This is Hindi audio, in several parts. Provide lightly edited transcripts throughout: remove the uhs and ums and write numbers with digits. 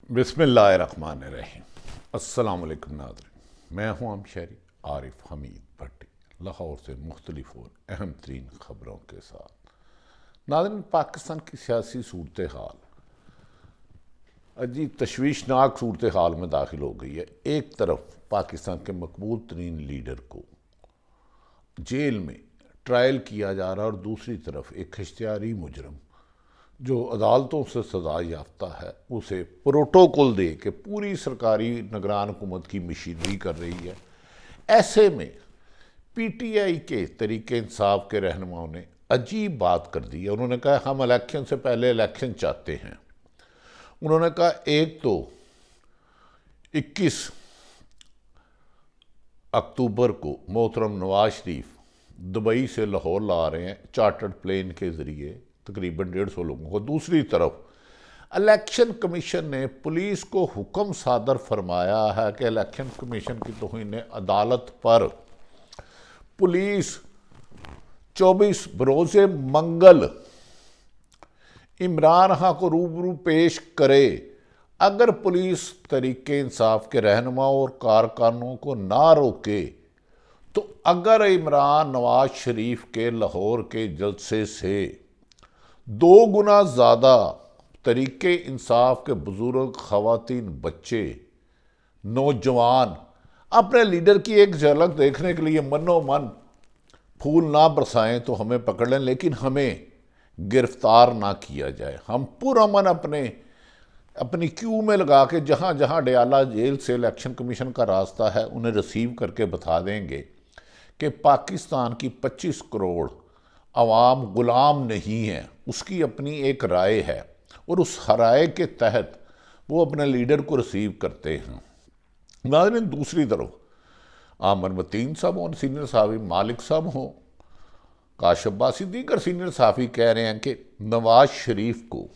बिस्मिल्लाहिर्रहमानिर्रहीम। अस्सलाम वालेकुम नाज़रीन, मैं हूँ आम शहरी आरिफ हमीद भट्टी, लाहौर से मुख्तलिफ और अहम तरीन ख़बरों के साथ। नाज़रीन, पाकिस्तान की सियासी सूरत हाल अजीब तशवीशनाक सूरत हाल में दाखिल हो गई है। एक तरफ पाकिस्तान के मकबूल तरीन लीडर को जेल में ट्रायल किया जा रहा है और दूसरी तरफ एक इश्तिहारी मुजरम जो अदालतों से सजा याफ्ता है उसे प्रोटोकॉल दे के पूरी सरकारी निगरान हुकूमत की मशीनरी कर रही है। ऐसे में पीटीआई के तरीके इंसाफ के रहनुमाओं ने अजीब बात कर दी है। उन्होंने कहा हम इलेक्शन से पहले इलेक्शन चाहते हैं। उन्होंने कहा एक तो 21 अक्टूबर को मोहतरम नवाज शरीफ दुबई से लाहौर ला रहे हैं चार्टर्ड प्लेन के ज़रिए तकरीबन 150 लोगों को। दूसरी तरफ इलेक्शन कमीशन ने पुलिस को हुक्म सादर फरमाया है कि इलेक्शन कमीशन की तौहीन अदालत पर पुलिस 24 बरोज़े मंगल इमरान खां को रूबरू पेश करे। अगर पुलिस तरीके इंसाफ के रहनुमाओं और कारकुनों को ना रोके तो अगर इमरान नवाज शरीफ के लाहौर के जलसे से 2 गुना ज़्यादा तरीके इंसाफ के बुजुर्ग, ख़वातीन, बच्चे, नौजवान अपने लीडर की एक झलक देखने के लिए मनो मन फूल ना बरसाएं तो हमें पकड़ लें, लेकिन हमें गिरफ्तार ना किया जाए। हम पुरअमन अपनी क्यू में लगा के जहाँ जहाँ डयाला जेल से इलेक्शन कमीशन का रास्ता है उन्हें रिसीव करके बता देंगे कि पाकिस्तान की 25 करोड़ अवाम गुलाम नहीं है, उसकी अपनी एक राय है और उस राय के तहत वो अपने लीडर को रिसीव करते हैं। नाज़रीन, दूसरी तरफ आमर मतीन साहब और सीनियर साहबी मालिक साहब हों, काशिफ बासी, दीगर सीनियर साहबी कह रहे हैं कि नवाज शरीफ को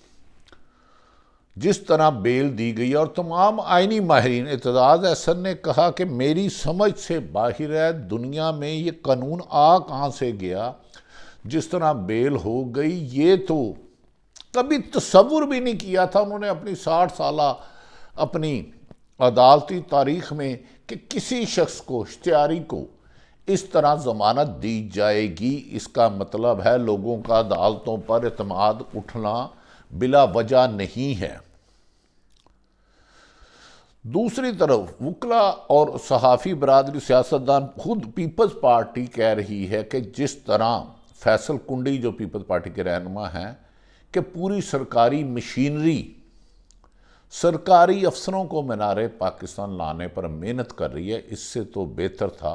जिस तरह बेल दी गई और तमाम आइनी माहिरीन, एतजाज़ अहसन ने कहा कि मेरी समझ से बाहर है, दुनिया में ये कानून आ कहाँ से गया, जिस तरह बेल हो गई ये तो कभी तसव्वुर भी नहीं किया था उन्होंने अपनी 60 साला अपनी अदालती तारीख में कि किसी शख्स को, इश्तिहारी को इस तरह ज़मानत दी जाएगी। इसका मतलब है लोगों का अदालतों पर एतमाद उठना बिला वजह नहीं है। दूसरी तरफ वकला और सहाफ़ी बरादरी, सियासतदान, खुद पीपल्स पार्टी कह रही है कि जिस तरह फैसल कुंडी जो पीपल्स पार्टी के रहनुमा हैं कि पूरी सरकारी मशीनरी सरकारी अफसरों को मीनारे पाकिस्तान लाने पर मेहनत कर रही है, इससे तो बेहतर था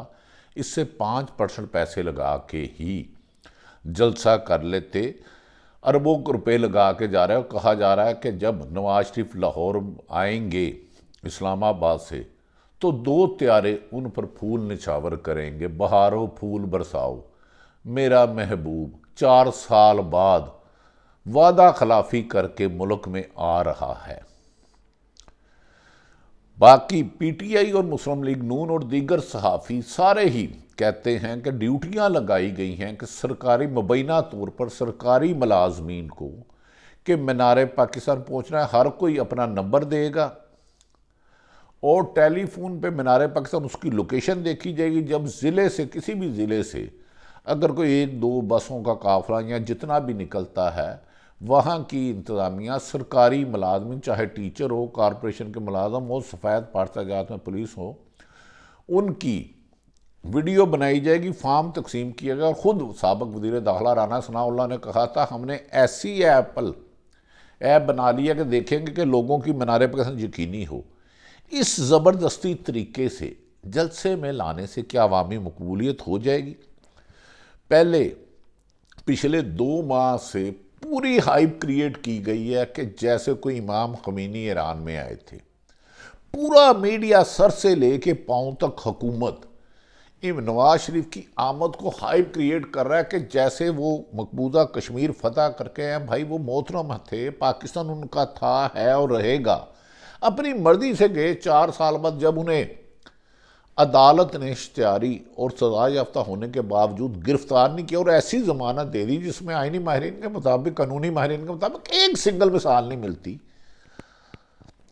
इससे 5% पैसे लगा के ही जलसा कर लेते। अरबों रुपए लगा के जा रहा है। कहा जा रहा है कि जब नवाज शरीफ लाहौर आएंगे इस्लामाबाद से तो 2 त्यारे उन पर फूल निछावर करेंगे, बहारो फूल बरसाओ मेरा महबूब 4 साल बाद वादा खिलाफी करके मुल्क में आ रहा है। बाकी पीटीआई और मुस्लिम लीग नून और दीगर सहाफ़ी सारे ही कहते हैं कि ड्यूटियां लगाई गई हैं कि सरकारी मुबैना तौर पर सरकारी मुलाजमीन को कि मीनारे पाकिस्तान पहुंचना है, हर कोई अपना नंबर देगा और टेलीफोन पे मीनारे पाकिस्तान उसकी लोकेशन देखी जाएगी। जब ज़िले से, किसी भी ज़िले से अगर कोई 1-2 बसों का काफ़िला या जितना भी निकलता है, वहाँ की इंतज़ामिया सरकारी मुलाजमिन, चाहे टीचर हो, कॉरपोरेशन के मुलाजम हो, सफ़ेद पार्ताजात में पुलिस हो, उनकी वीडियो बनाई जाएगी, फार्म तकसीम किया गया। खुद साबिक़ वज़ीर दाखिला राना सनाउल्लाह ने कहा था हमने ऐसी ऐप बना लिया कि देखेंगे कि लोगों की मीनारे पर यकीनी हो। इस ज़बरदस्ती तरीके से जलसे में लाने से क्या अवामी मकबूलियत हो जाएगी? पहले पिछले 2 माह से पूरी हाइप क्रिएट की गई है कि जैसे कोई इमाम ख़मीनी ईरान में आए थे। पूरा मीडिया सर से लेके पाँव तक हुकूमत नवाज शरीफ की आमद को हाइप क्रिएट कर रहा है कि जैसे वो मकबूजा कश्मीर फतह करके हैं। भाई वो मोहतरम थे, पाकिस्तान उनका था, है और रहेगा। अपनी मर्जी से गए। 4 साल बाद जब उन्हें अदालत ने इश्तिहारी और सजा याफ्ता होने के बावजूद गिरफ्तार नहीं किया और ऐसी ज़मानत दे दी जिसमें आइनी माहिरीन के मुताबिक, कानूनी माहिरीन के मुताबिक एक सिंगल मिसाल नहीं मिलती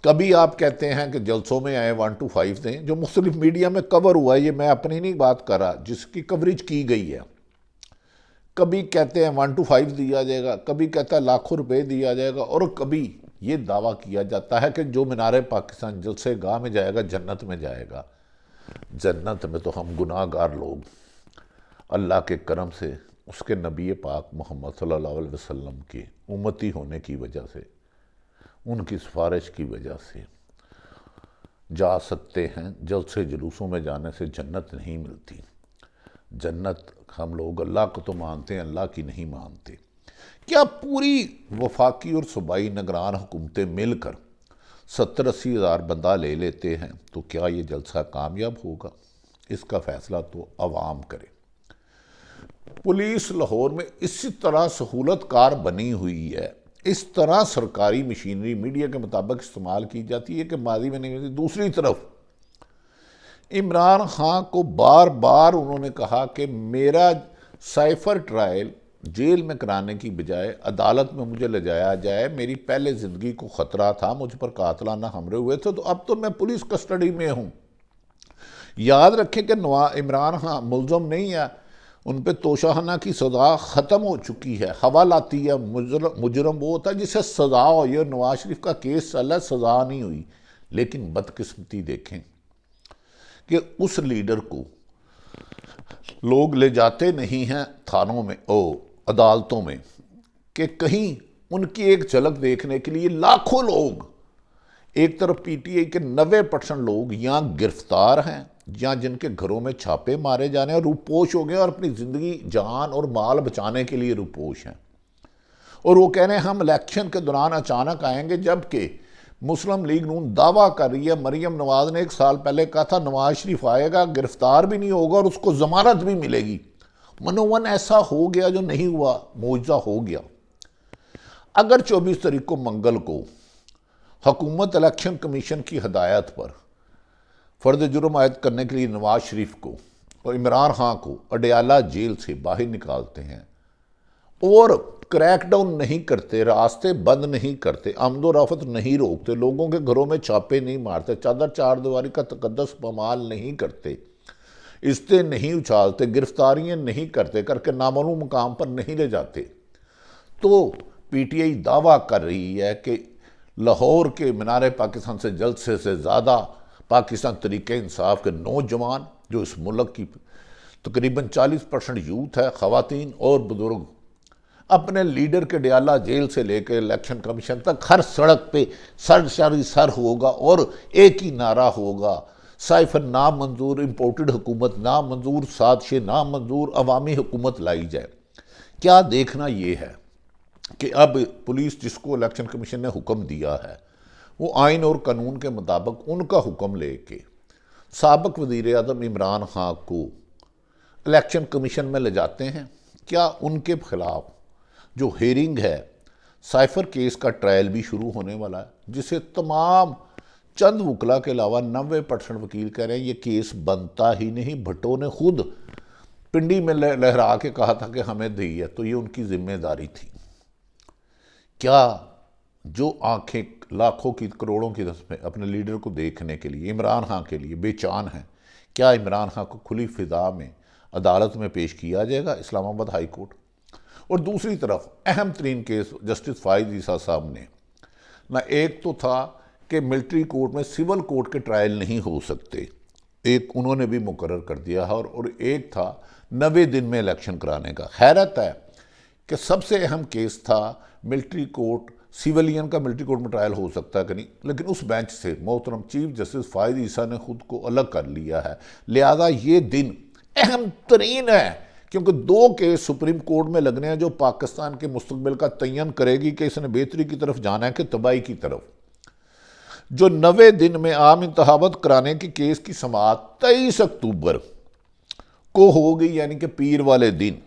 कभी आप कहते हैं कि जलसों में आए 1 to 5 दें, जो मुख्तलिफ मीडिया में कवर हुआ है, ये मैं अपनी नहीं बात कर रहा, जिसकी कवरेज की गई है। कभी कहते हैं 1 to 5 दिया जाएगा, कभी कहता है लाखों रुपए दिया जाएगा, और कभी ये दावा किया जाता है कि जो मीनार पाकिस्तान जलसे गाह में जाएगा जन्नत में जाएगा। जन्नत में तो हम गुनाहगार लोग अल्लाह के करम से, उसके नबी पाक मोहम्मद सल्लल्लाहु अलैहि वसल्लम की उम्मती होने की वजह से, उनकी सिफारिश की वजह से जा सकते हैं। जलसे जुलूसों में जाने से जन्नत नहीं मिलती। जन्नत हम लोग अल्लाह को तो मानते हैं, अल्लाह की नहीं मानते। क्या पूरी वफाकी और सूबाई निगरान हुकूमतें मिलकर 70-80 हज़ार बंदा ले लेते हैं तो क्या ये जलसा कामयाब होगा? इसका फैसला तो अवाम करे। पुलिस लाहौर में इसी तरह सहूलतकार बनी हुई है, इस तरह सरकारी मशीनरी मीडिया के मुताबिक इस्तेमाल की जाती है कि माजी में नहीं होती। दूसरी तरफ इमरान खान को बार बार उन्होंने कहा कि मेरा साइफर ट्रायल जेल में कराने की बजाय अदालत में मुझे ले जाया जाए, मेरी पहले ज़िंदगी को ख़तरा था, मुझ पर कातलाना हमले हुए थे, तो अब तो मैं पुलिस कस्टडी में हूँ। याद रखें कि इमरान खान मुल्ज़म नहीं है, उन पर तोशाखाना की सज़ा ख़त्म हो चुकी है। हवालाती है, मुजरम वो होता है जिसे सज़ा हो। ये नवाज शरीफ का केस चल रहा है, सज़ा नहीं हुई। लेकिन बदकिस्मती देखें कि उस लीडर को लोग ले जाते नहीं हैं थानों में, अदालतों में, कि कहीं उनकी एक झलक देखने के लिए लाखों लोग, एक तरफ पीटीआई के 90% लोग यहाँ गिरफ्तार हैं, या जिनके घरों में छापे मारे जाने और रूपोश हो गए और अपनी ज़िंदगी, जान और माल बचाने के लिए रूपोश हैं। और वो कह रहे हैं हम इलेक्शन के दौरान अचानक आएंगे, जबकि मुस्लिम लीग नून दावा कर रही है, मरियम नवाज ने 1 साल पहले कहा था नवाज शरीफ आएगा, गिरफ्तार भी नहीं होगा और उसको जमानत भी मिलेगी। मनोवन ऐसा हो गया जो नहीं हुआ, मौजूदा हो गया। अगर 24 तारीख को मंगल को हुकूमत इलेक्शन कमीशन की हदायत पर फ़र्द जुर्म आयद करने के लिए नवाज शरीफ को और इमरान खान को अडयाला जेल से बाहर निकालते हैं और क्रैकडाउन नहीं करते, रास्ते बंद नहीं करते, आमदोरफ़त नहीं रोकते, लोगों के घरों में छापे नहीं मारते, चादर चार दीवारी का तकद्दस पमाल नहीं करते, इस्ते नहीं उछालते, गिरफ्तारियां नहीं करते, करके नामालूम मुकाम पर नहीं ले जाते, तो पीटीआई दावा कर रही है कि लाहौर के मीनार पाकिस्तान से जलसे से ज़्यादा पाकिस्तान तरीके इंसाफ के नौजवान, जो इस मुल्क की तकरीबन 40% यूथ है, ख़वातीन और बुजुर्ग, अपने लीडर के डयाला जेल से लेकर इलेक्शन कमीशन तक हर सड़क पे सर होगा और एक ही नारा होगा, साइफर नामंजूर, इम्पोर्टेड हुकूमत नामंजूर, साजिश नामंजूर, अवामी हुकूमत लाई जाए। क्या देखना ये है कि अब पुलिस, जिसको इलेक्शन कमीशन ने हुक्म दिया है, वो आइन और कानून के मुताबिक उनका हुक्म लेके साबिक वज़ीर आज़म इमरान खान को इलेक्शन कमीशन में ले जाते हैं। क्या उनके खिलाफ जो हेयरिंग है, साइफर केस का ट्रायल भी शुरू होने वाला है, जिसे तमाम चंद वकला के अलावा 90% वकील कह रहे हैं ये केस बनता ही नहीं। भट्टो ने खुद पिंडी में लहरा के कहा था कि हमें दी है, तो ये उनकी जिम्मेदारी थी। क्या जो आंखें लाखों की, करोड़ों की में अपने लीडर को देखने के लिए, इमरान खान के लिए बेचान हैं, क्या इमरान खान को खुली फिजा में अदालत में पेश किया जाएगा इस्लामाबाद हाई कोर्ट? और दूसरी तरफ अहम तरीन केस जस्टिस फाइज ईसा साहब ने ना, एक तो था कि मिलिट्री कोर्ट में सिविल कोर्ट के ट्रायल नहीं हो सकते, एक उन्होंने भी मुकर्रर कर दिया है, और एक था 90 दिन में इलेक्शन कराने का। हैरत है कि सबसे अहम केस था मिलिट्री कोर्ट, सिविलियन का मिलिट्री कोर्ट में ट्रायल हो सकता है कि नहीं, लेकिन उस बेंच से मोहतरम चीफ जस्टिस फाइज ईसा ने खुद को अलग कर लिया है। लिहाजा ये दिन अहम तरीन है, क्योंकि 2 केस सुप्रीम कोर्ट में लगने हैं जो पाकिस्तान के मुस्तकबिल का तयन करेगी कि इसने बेहतरी की तरफ जाना है कि तबाही की तरफ। जो 90 दिन में आम इंतखाबात कराने की केस की समाअत 23 अक्टूबर को हो गई, यानी कि पीर वाले दिन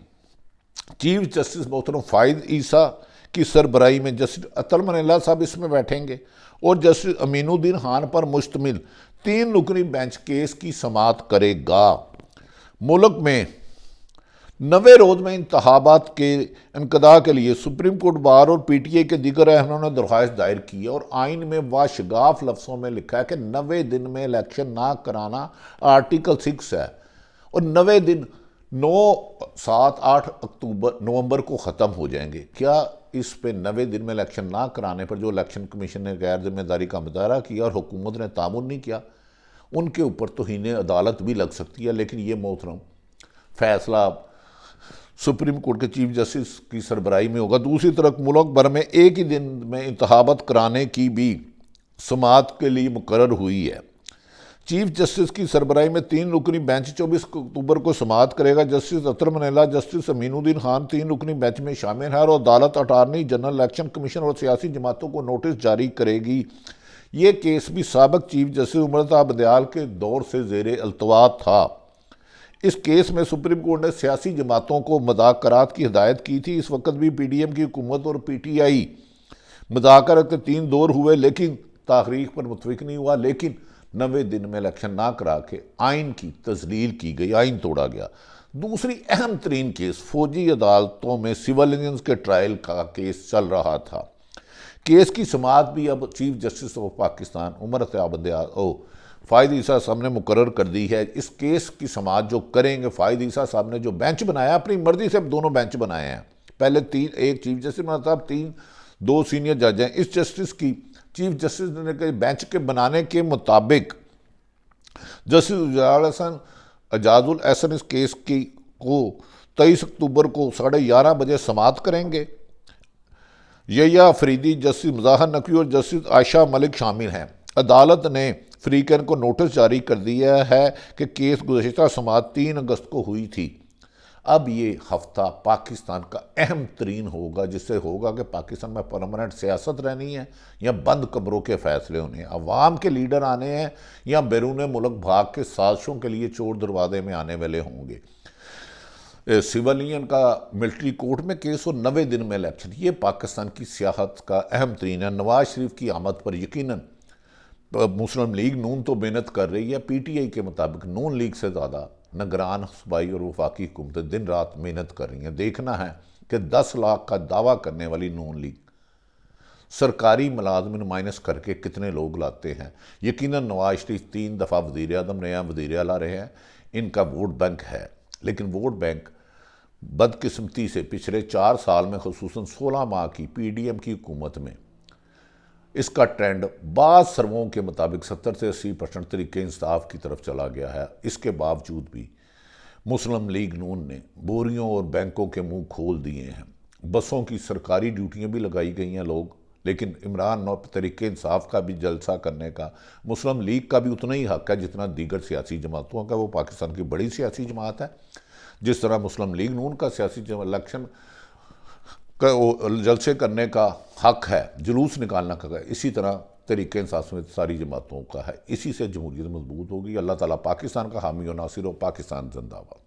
चीफ जस्टिस मोहतरम फाइज ईसा की सरबराही में जस्टिस अतल मनीला साहब इसमें बैठेंगे और जस्टिस अमीनुद्दीन खान पर मुश्तमिल 3 रुकनी बेंच केस की समाअत करेगा। मुल्क में नवे रोज में इंतखाबात के इनकदा के लिए सुप्रीम कोर्ट बार और पीटीआई के दीगर रहनुमाओं ने दरख्वास्त दायर की है और आइन में वाशगाफ लफ्ज़ों में लिखा है कि 90 दिन में इलेक्शन ना कराना आर्टिकल 6 है और 90 दिन 9, 7, 8 नवंबर को ख़त्म हो जाएंगे। क्या इस पे 90 दिन में इलेक्शन ना कराने पर जो इलेक्शन कमीशन ने गैर जिम्मेदारी का मुजाहरा किया और हुकूमत ने तामुन नहीं किया, उनके ऊपर तौहीन अदालत भी लग सकती है। लेकिन ये मोहतरम फैसला सुप्रीम कोर्ट के चीफ जस्टिस की सरबराही में होगा। दूसरी तरफ मुल्क भर में एक ही दिन में इंतखाबात कराने की भी समाअत के लिए मुकर्रर हुई है। चीफ जस्टिस की सरबराही में 3 रुकनी बेंच 24 अक्टूबर को समाअत करेगा। जस्टिस अतर मनीला, जस्टिस अमीनुद्दीन खान 3 रुकनी बेंच में शामिल है और अदालत अटारनी जनरल, इलेक्शन कमीशन और सियासी जमातों को नोटिस जारी करेगी। ये केस भी साबिक चीफ जस्टिस उमर बदयाल के दौर से ज़ेर अल्तवा था। इस केस में सुप्रीम कोर्ट ने सियासी जमातों को मुज़ाकरात की हिदायत की थी। इस वक्त भी पीडीएम की हुकूमत और पीटीआई मुज़ाकरात के 3 दौर हुए लेकिन तारीख पर मुतफिक नहीं हुआ। लेकिन 90 दिन में इलेक्शन ना करा के आइन की तजलील की गई, आइन तोड़ा गया। दूसरी अहम तरीन केस फौजी अदालतों में सिविलियंस के ट्रायल का केस चल रहा था। केस की समाअत भी अब chief justice of Pakistan Umar Bandial Faez Isa साहब ने मुकर्रर कर दी है। इस केस की समाअत जो करेंगे, फ़ायद ईसा साहब ने जो बेंच बनाया, अपनी मर्जी से दोनों बेंच बनाए हैं। पहले 3, एक चीफ जस्टिस साहब, 2 सीनियर जज हैं। इस जस्टिस की चीफ जस्टिस ने के बेंच के बनाने के मुताबिक जस्टिस एजाजुल एहसन इस केस की को 23 अक्टूबर को 11:30 बजे समाअत करेंगे। यया अफरीदी, जस्टिस मुज़ाहर नकवी और जस्टिस आयशा मलिक शामिल हैं। अदालत ने फ्रीकन को नोटिस जारी कर दिया है कि केस गुज़श्ता समाअत 3 अगस्त को हुई थी। अब ये हफ्ता पाकिस्तान का अहम तरीन होगा, जिससे होगा कि पाकिस्तान में परमानेंट सियासत रहनी है या बंद कमरों के फैसले होने हैं, अवाम के लीडर आने हैं या बैरून मुल्क भाग के साजिशों के लिए चोर दरवाजे में आने वाले होंगे। सिविलियन का मिलिट्री कोर्ट में केस और 90 दिन में इलेक्शन, ये पाकिस्तान की सियासत का अहम तरीन है। नवाज शरीफ की आमद पर यकीनन मुस्लिम लीग नून तो मेहनत कर रही है। पीटीआई के मुताबिक नून लीग से ज़्यादा निगरान सूबाई और वफाकी हुकूमतें दिन रात मेहनत कर रही हैं। देखना है कि 10 लाख का दावा करने वाली नून लीग सरकारी मुलाजमिन माइनस करके कितने लोग लाते हैं। यकीनन नवाज शरीफ 3 दफ़ा वज़ीर आज़म नया वज़ीर आला रहे हैं, इनका वोट बैंक है। लेकिन वोट बैंक बदकिस्मती से पिछले 4 साल में खुसूसन 16 माह की पीडीएम की हुकूमत में इसका ट्रेंड बाद सर्वों के मुताबिक 70 से 80% तरीके इंसाफ की तरफ चला गया है। इसके बावजूद भी मुस्लिम लीग नून ने बोरियों और बैंकों के मुंह खोल दिए हैं। बसों की सरकारी ड्यूटियां भी लगाई गई हैं लोग, लेकिन इमरान तरीके इंसाफ का भी जलसा करने का मुस्लिम लीग का भी उतना ही हक है जितना दीगर सियासी जमातों का। वो पाकिस्तान की बड़ी सियासी जमात है। जिस तरह मुस्लिम लीग नून का सियासी इलेक्शन जलसे करने का हक है, जुलूस निकालना का है, इसी तरह तरीके इंसाफ में सारी जमातों का है। इसी से जमहूरियत मजबूत होगी। अल्लाह ताला पाकिस्तान का हामी और नासिर हो। पाकिस्तान जिंदाबाद।